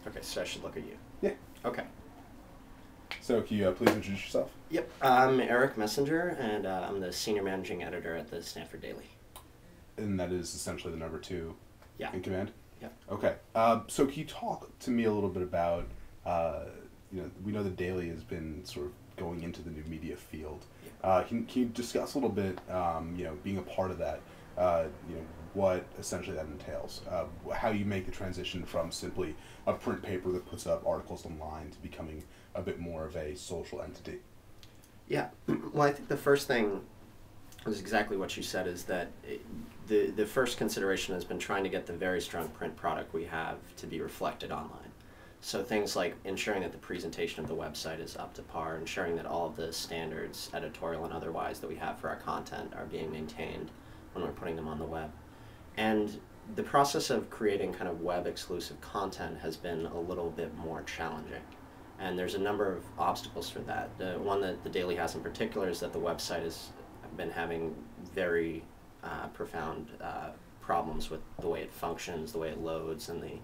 Okay, so I should look at you. Yeah. Okay. So can you please introduce yourself? Yep. I'm Eric Messenger, and I'm the senior managing editor at the Stanford Daily. And that is essentially the number two Yeah. in command? Yeah. Okay. So can you talk to me a little bit about, we know the Daily has been sort of going into the new media field. Can you discuss a little bit, being a part of that, what essentially that entails, how you make the transition from simply a print paper that puts up articles online to becoming a bit more of a social entity? Yeah. Well, I think the first thing is exactly what you said, is that the first consideration has been trying to get the very strong print product we have to be reflected online. So things like ensuring that the presentation of the website is up to par, ensuring that all of the standards, editorial and otherwise, that we have for our content are being maintained when we're putting them on the web. And the process of creating kind of web-exclusive content has been a little bit more challenging. And there's a number of obstacles for that. The one that the Daily has in particular is that the website has been having very profound problems with the way it functions, the way it loads, and the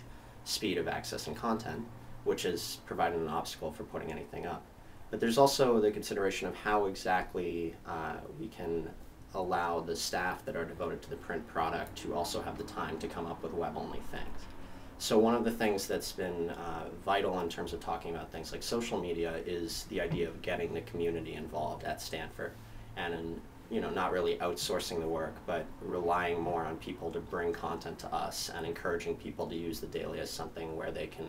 speed of accessing content, which is providing an obstacle for putting anything up. But there's also the consideration of how exactly we can allow the staff that are devoted to the print product to also have the time to come up with web-only things. So one of the things that's been vital in terms of talking about things like social media is the idea of getting the community involved at Stanford, and not really outsourcing the work, but relying more on people to bring content to us and encouraging people to use the Daily as something where they can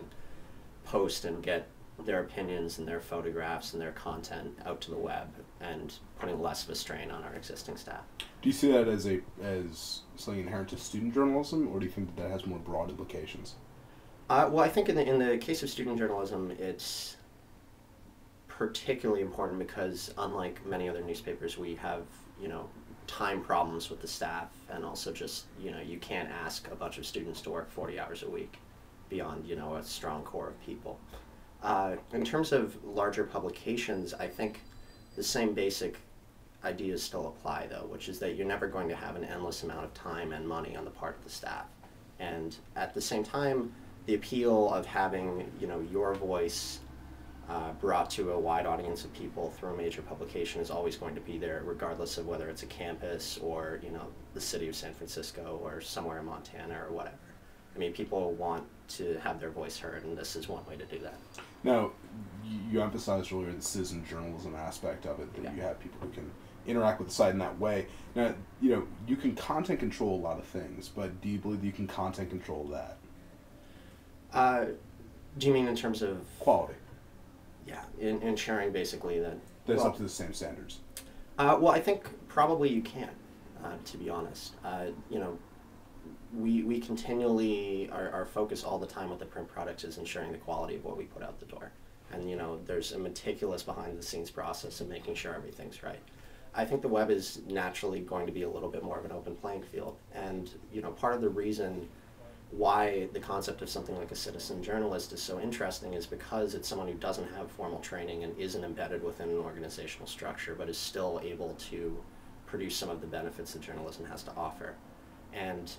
post and get their opinions and their photographs and their content out to the web, and putting less of a strain on our existing staff. Do you see that as something inherent to student journalism, or do you think that has more broad implications? Well, I think in the case of student journalism, it's particularly important because, unlike many other newspapers, we have time problems with the staff, and also just you can't ask a bunch of students to work 40 hours a week beyond a strong core of people. In terms of larger publications, I think the same basic ideas still apply, though, which is that you're never going to have an endless amount of time and money on the part of the staff. And at the same time, the appeal of having your voice brought to a wide audience of people through a major publication is always going to be there, regardless of whether it's a campus or the city of San Francisco or somewhere in Montana or whatever. I mean, people want to have their voice heard, and this is one way to do that. Now, you emphasized earlier the citizen journalism aspect of it, that Yeah. you have people who can interact with the site in that way. Now, you can content control a lot of things, but do you believe that you can content control that? Do you mean in terms of Quality. Yeah, ensuring basically that That's up to the same standards. Well, I think probably you can, to be honest. We continually, our focus all the time with the print products is ensuring the quality of what we put out the door. And there's a meticulous behind the scenes process of making sure everything's right. I think the web is naturally going to be a little bit more of an open playing field. And part of the reason why the concept of something like a citizen journalist is so interesting is because it's someone who doesn't have formal training and isn't embedded within an organizational structure, but is still able to produce some of the benefits that journalism has to offer. And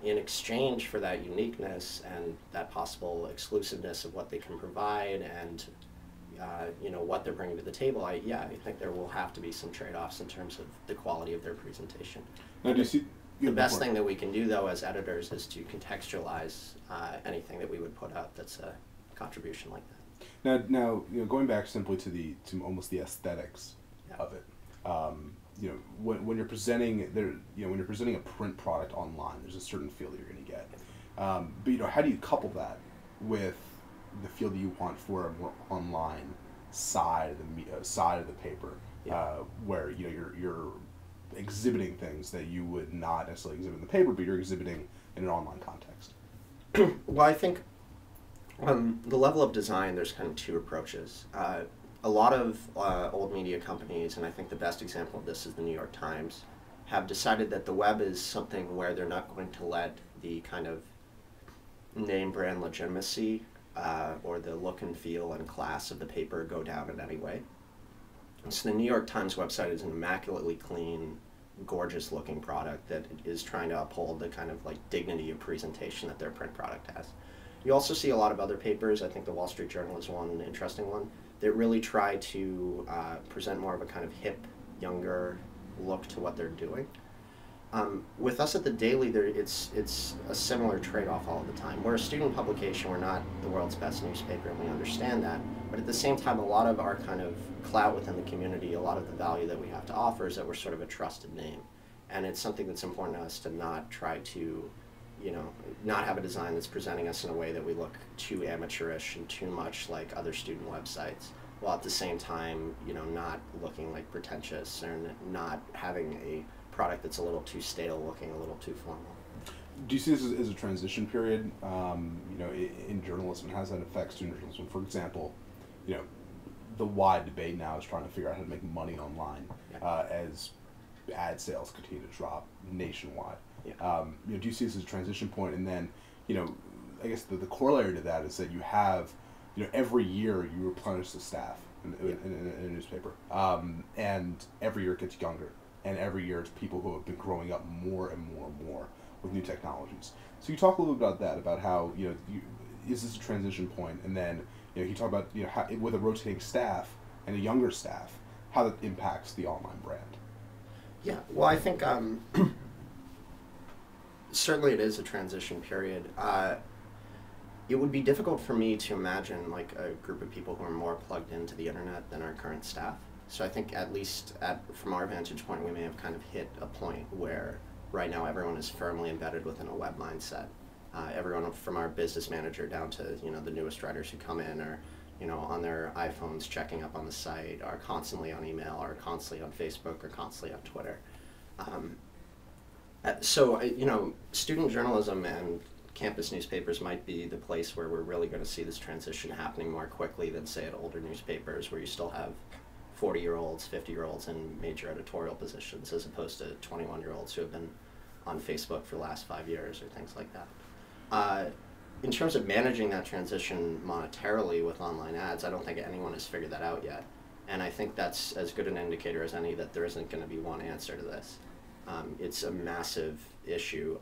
in exchange for that uniqueness and that possible exclusiveness of what they can provide and what they're bringing to the table, I think there will have to be some trade-offs in terms of the quality of their presentation. Now, do you see the best thing that we can do, though, as editors, is to contextualize anything that we would put out that's a contribution like that. Now, going back simply to almost the aesthetics of it. When you're presenting when you're presenting a print product online, there's a certain feel that you're going to get. But how do you couple that with the feel that you want for a more online side of the paper, where you're exhibiting things that you would not necessarily exhibit in the paper, but you're exhibiting in an online context? Well, I think the level of design, there's kind of two approaches. A lot of old media companies, and I think the best example of this is the New York Times, have decided that the web is something where they're not going to let the kind of name brand legitimacy or the look and feel and class of the paper go down in any way. So the New York Times website is an immaculately clean, gorgeous looking product that is trying to uphold the kind of like dignity of presentation that their print product has. You also see a lot of other papers. I think the Wall Street Journal is one interesting one that really try to present more of a kind of hip, younger look to what they're doing. With us at the Daily, it's a similar trade-off all the time. We're a student publication. We're not the world's best newspaper, and we understand that. But at the same time, a lot of our kind of clout within the community, a lot of the value that we have to offer is that we're sort of a trusted name. And it's something that's important to us to not try to, not have a design that's presenting us in a way that we look too amateurish and too much like other student websites, while at the same time, not looking like pretentious or not having a product that's a little too stale looking, a little too formal. Do you see this as a transition period, in journalism? How does that affect student journalism? For example, the wide debate now is trying to figure out how to make money online, as ad sales continue to drop nationwide. Yeah. Do you see this as a transition point? And then, I guess the corollary to that is that you have, every year you replenish the staff in a newspaper, and every year it gets younger, and every year it's people who have been growing up more and more and more with new technologies. So you talk a little bit about that, about how, is this a transition point? And then, you talk about, how, with a rotating staff and a younger staff, how that impacts the online brand. Yeah, well, I think certainly it is a transition period. It would be difficult for me to imagine like a group of people who are more plugged into the internet than our current staff. So I think at least from our vantage point, we may have kind of hit a point where right now everyone is firmly embedded within a web mindset. Everyone from our business manager down to the newest writers who come in are on their iPhones checking up on the site, are constantly on email, are constantly on Facebook, or constantly on Twitter. So student journalism and campus newspapers might be the place where we're really going to see this transition happening more quickly than, say, at older newspapers where you still have 40-year-olds, 50-year-olds in major editorial positions, as opposed to 21-year-olds who have been on Facebook for the last 5 years or things like that. In terms of managing that transition monetarily with online ads, I don't think anyone has figured that out yet. And I think that's as good an indicator as any that there isn't going to be one answer to this. It's a massive issue.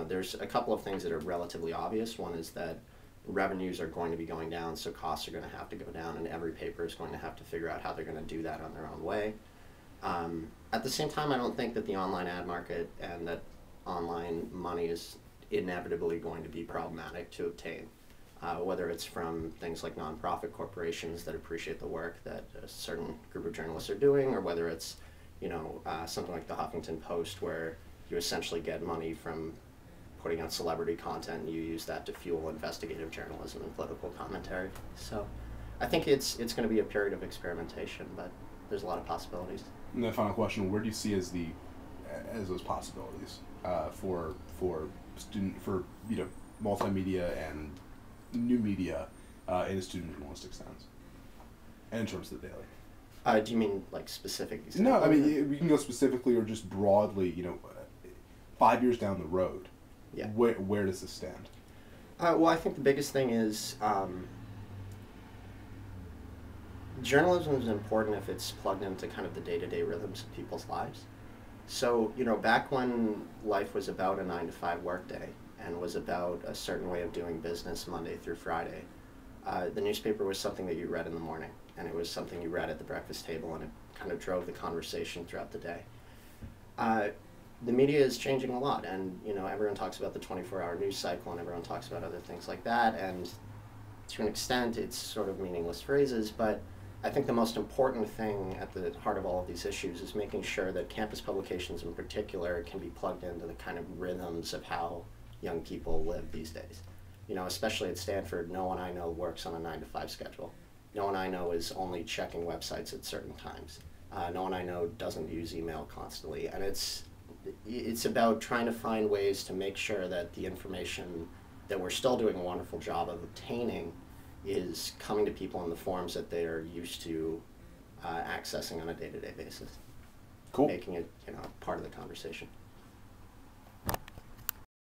There's a couple of things that are relatively obvious. One is that revenues are going to be going down, so costs are going to have to go down, and every paper is going to have to figure out how they're going to do that on their own way. At the same time, I don't think that the online ad market and that online money is inevitably going to be problematic to obtain, whether it's from things like nonprofit corporations that appreciate the work that a certain group of journalists are doing, or whether it's something like the Huffington Post, where you essentially get money from putting out celebrity content and you use that to fuel investigative journalism and political commentary. So I think it's going to be a period of experimentation, but there's a lot of possibilities. And then final question, where do you see as those possibilities for multimedia and new media in a student journalistic sense, and in terms of the Daily? Do you mean like specific examples? No, I mean we can go specifically or just broadly. 5 years down the road, yeah. Where does this stand? Well, I think the biggest thing is journalism is important if it's plugged into kind of the day-to-day rhythms of people's lives. So, back when life was about a 9-to-5 workday and was about a certain way of doing business Monday through Friday, the newspaper was something that you read in the morning, and it was something you read at the breakfast table, and it kind of drove the conversation throughout the day. The media is changing a lot, and everyone talks about the 24-hour news cycle, and everyone talks about other things like that, and to an extent it's sort of meaningless phrases, but I think the most important thing at the heart of all of these issues is making sure that campus publications in particular can be plugged into the kind of rhythms of how young people live these days. Especially at Stanford, no one I know works on a 9-to-5 schedule. No one I know is only checking websites at certain times. No one I know doesn't use email constantly, and it's about trying to find ways to make sure that the information that we're still doing a wonderful job of obtaining is coming to people in the forms that they are used to accessing on a day-to-day basis. Cool. Making it part of the conversation.